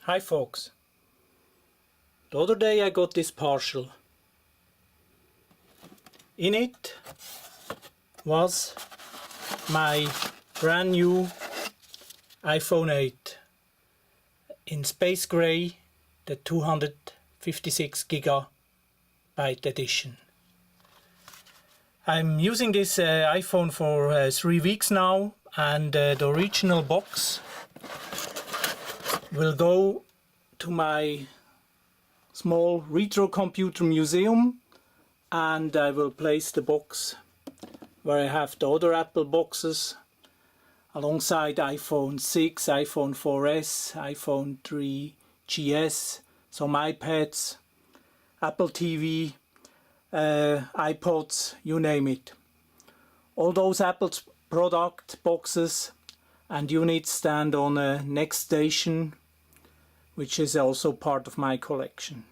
Hi folks, the other day I got this parcel. In it was my brand new iPhone 8 in space gray, the 256GB edition. I'm using this iPhone for 3 weeks now, and the original box will go to my small retro computer museum, and I will place the box where I have the other Apple boxes alongside iPhone 6, iPhone 4S, iPhone 3GS, some iPads, Apple TV, iPods, you name it. All those Apple product boxes and units stand on a next station, which is also part of my collection.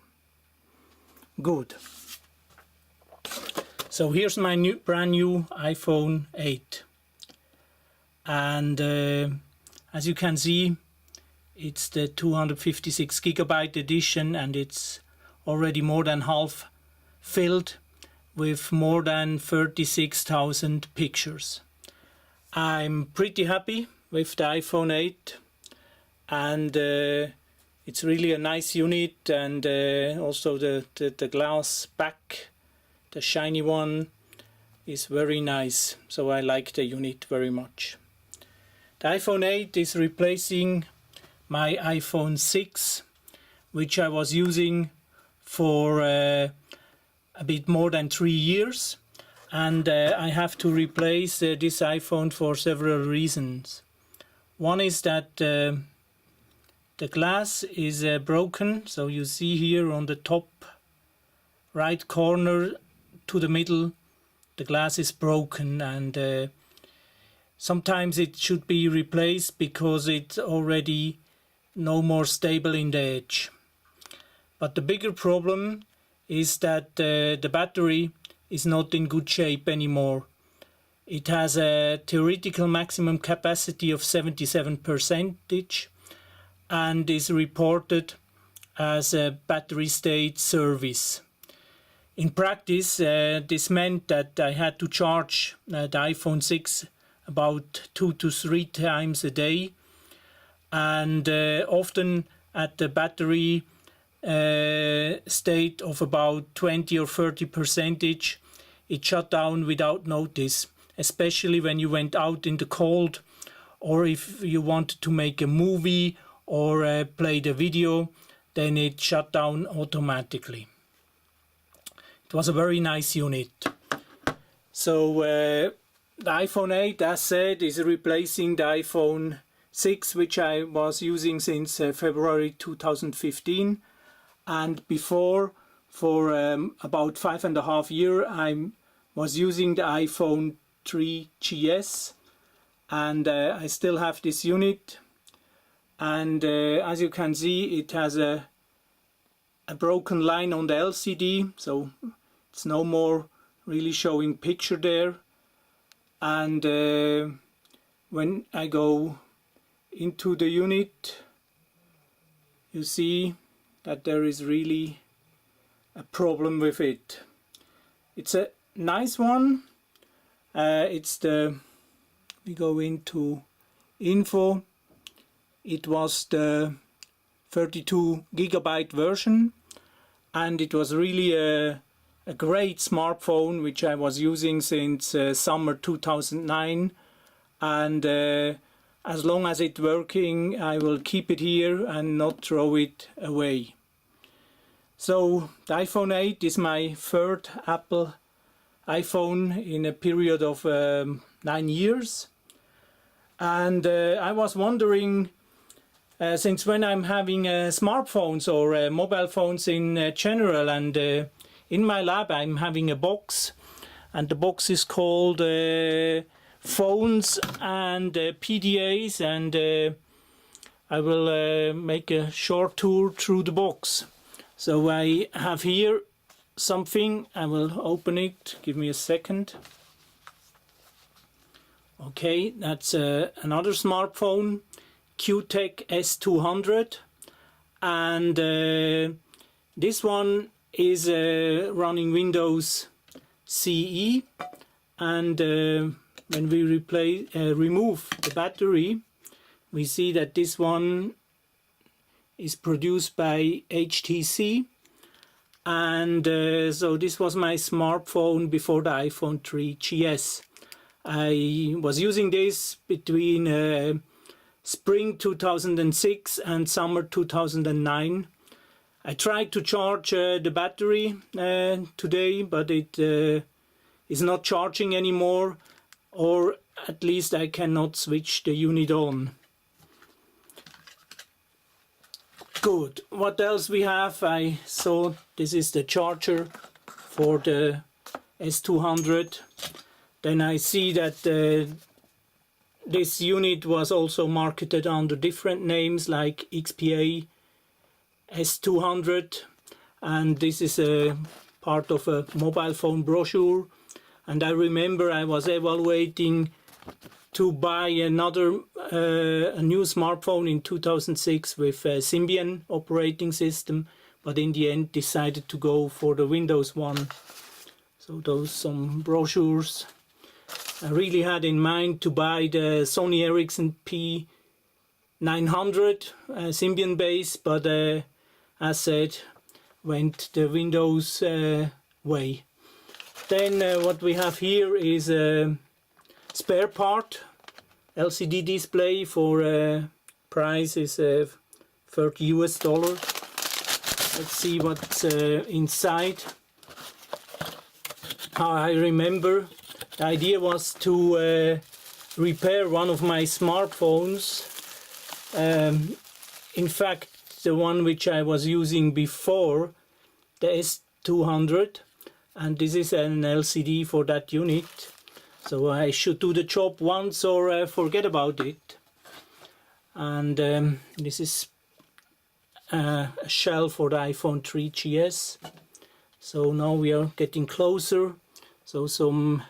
Good. So here's my brand new iPhone 8, and as you can see, it's the 256GB edition, and it's already more than half filled with more than 36,000 pictures. I'm pretty happy with the iPhone 8, and it's really a nice unit, and also the glass back, the shiny one, is very nice, so I like the unit very much. The iPhone 8 is replacing my iPhone 6, which I was using for a bit more than 3 years, and I have to replace this iPhone for several reasons. One is that the glass is broken, so you see here on the top right corner to the middle, the glass is broken, and sometimes it should be replaced because it's already no more stable in the edge. But the bigger problem is that the battery is not in good shape anymore. It has a theoretical maximum capacity of 77% and is reported as a battery state service. In practice, this meant that I had to charge the iPhone 6 about 2 to 3 times a day, and often at the battery state of about 20 or 30%, it shut down without notice, especially when you went out in the cold, or if you wanted to make a movie or play the video, then it shut down automatically. It was a very nice unit. So the iPhone 8, as said, is replacing the iPhone 6, which I was using since February 2015, and before, for about 5.5 years, I was using the iPhone 3GS, and I still have this unit. And as you can see, it has a broken line on the LCD, so it's no more really showing picture there. And when I go into the unit, you see that there is really a problem with it. It's a nice one. We go into info. It was the 32GB version, and it was really a great smartphone which I was using since summer 2009, and as long as it's working, I will keep it here and not throw it away. So the iPhone 8 is my third Apple iPhone in a period of 9 years, and I was wondering, since when I'm having smartphones or mobile phones in general, and in my lab I'm having a box, and the box is called phones and PDAs, and I will make a short tour through the box. So I have here something, I will open it, give me a second. Okay, that's another smartphone, Qtek S200, and this one is running Windows CE, and when we remove the battery, we see that this one is produced by HTC, and so this was my smartphone before the iPhone 3GS. I was using this between spring 2006 and summer 2009. I tried to charge the battery today, but it is not charging anymore, or at least I cannot switch the unit on. Good. What else we have? I saw this is the charger for the S200. Then I see that this unit was also marketed under different names like XPA S200, and this is a part of a mobile phone brochure. And I remember I was evaluating to buy a new smartphone in 2006 with a Symbian operating system, but in the end decided to go for the Windows one. So those some brochures. I really had in mind to buy the Sony Ericsson P900 Symbian base, but as said, went the Windows way. Then what we have here is a spare part, LCD display for price is $30 US. Let's see what's inside. I remember the idea was to repair one of my smartphones. In fact, the one which I was using before, the S200, and this is an LCD for that unit. So I should do the job once or forget about it. And this is a shell for the iPhone 3GS. So now we are getting closer. So some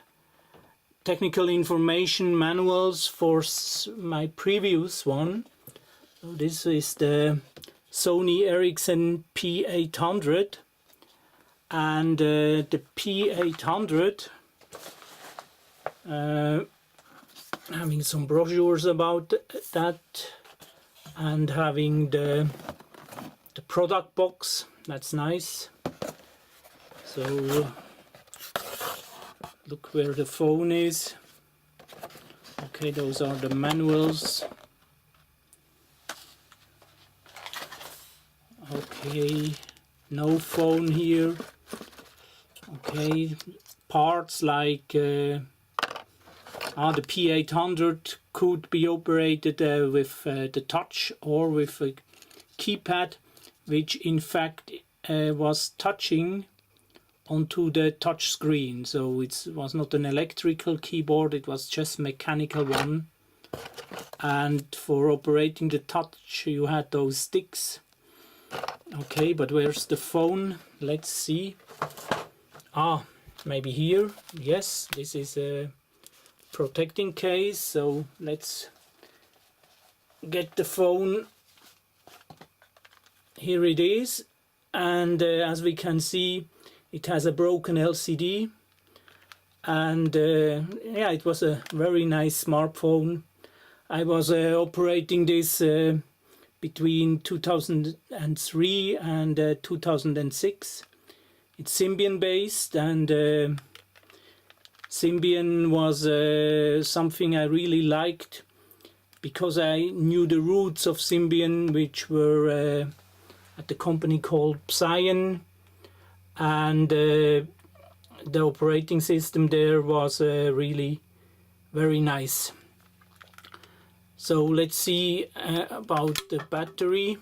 technical information manuals for my previous one. So this is the Sony Ericsson P800, and the P800 having some brochures about that, and having the product box. That's nice. So look where the phone is. Okay, those are the manuals. Okay, no phone here. Okay, parts like the P800 could be operated with the touch or with a keypad, which in fact was touching onto the touch screen. So it was not an electrical keyboard, it was just mechanical one. And for operating the touch you had those sticks. Okay, but where's the phone? Let's see. Maybe here. Yes, this is a protecting case, so let's get the phone. Here it is, and as we can see, it has a broken LCD, and yeah, it was a very nice smartphone. I was operating this between 2003 and 2006. It's Symbian based, and Symbian was something I really liked because I knew the roots of Symbian, which were at the company called Psion, and the operating system there was really very nice. So let's see about the battery.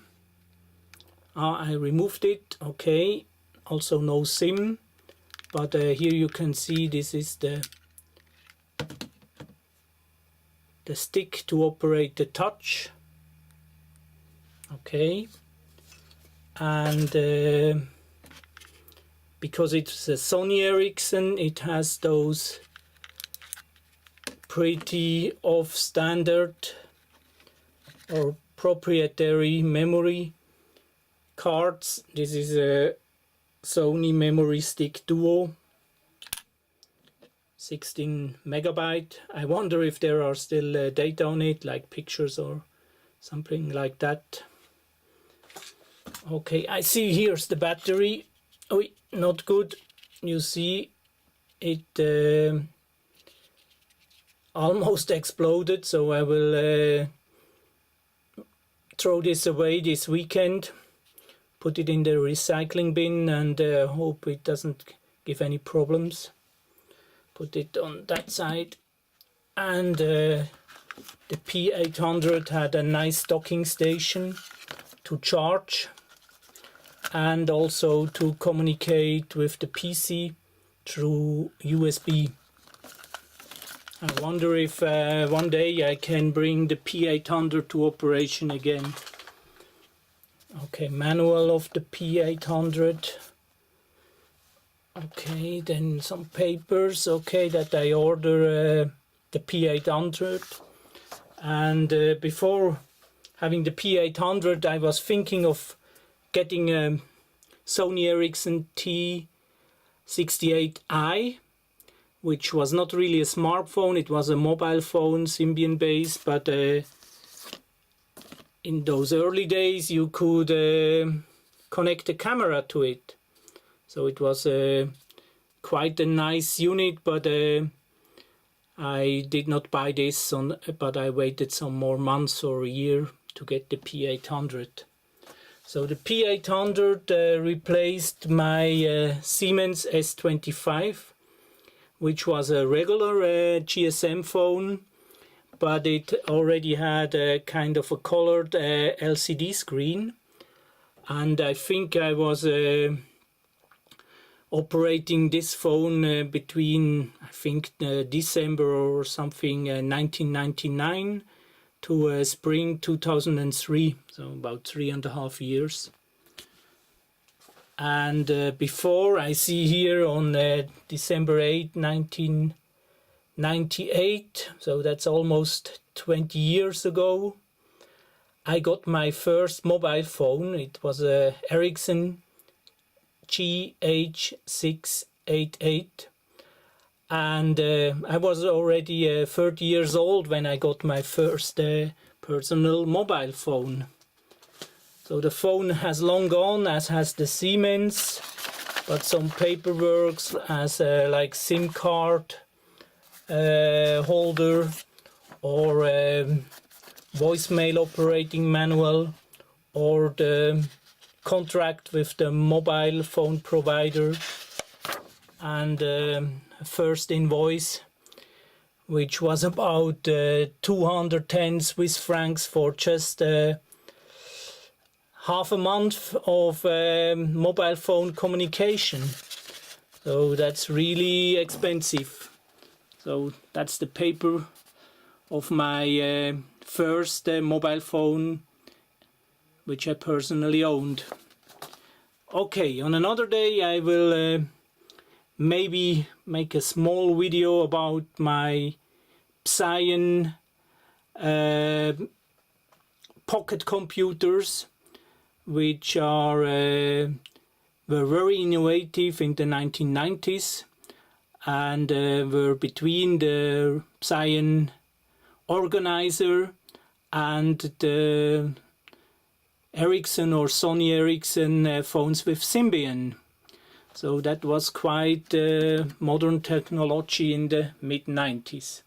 I removed it. Okay, also no SIM, but here you can see this is the stick to operate the touch. Okay, and because it's a Sony Ericsson, it has those pretty off-standard or proprietary memory cards. This is a Sony Memory Stick Duo, 16 megabyte. I wonder if there are still data on it, like pictures or something like that. Okay, I see here's the battery. Oh, not good. You see it almost exploded, so I will throw this away this weekend, put it in the recycling bin, and hope it doesn't give any problems. Put it on that side. And the P800 had a nice docking station to charge and also to communicate with the PC through USB. I wonder if one day I can bring the P800 to operation again. Okay, manual of the P800. Okay, then some papers, okay, that I order the P800. And before having the P800, I was thinking of getting a Sony Ericsson T68i, which was not really a smartphone, it was a mobile phone, Symbian based, but in those early days you could connect a camera to it. So it was quite a nice unit, but I did not buy this, but I waited some more months or a year to get the P800. So the P800 replaced my Siemens S25, which was a regular GSM phone, but it already had a kind of a colored LCD screen. And I think I was operating this phone between, I think, December or something 1999 to spring 2003, so about 3.5 years. And before, I see here on December 8, 1998, so that's almost 20 years ago, I got my first mobile phone. It was a Ericsson GH688, and I was already 30 years old when I got my first personal mobile phone. So the phone has long gone, as has the Siemens, but some paperwork as like SIM card holder or voicemail operating manual or the contract with the mobile phone provider, and first invoice, which was about 210 Swiss francs for just half a month of mobile phone communication. So that's really expensive. So that's the paper of my first mobile phone, which I personally owned. Okay, on another day I will maybe make a small video about my Psion pocket computers, which are were very innovative in the 1990s and were between the Psion organizer and the Ericsson or Sony Ericsson phones with Symbian. So that was quite modern technology in the mid-90s.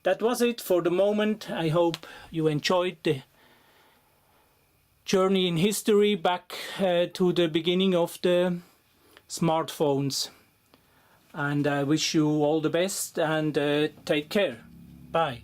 That was it for the moment. I hope you enjoyed the journey in history back to the beginning of the smartphones. And I wish you all the best and take care. Bye.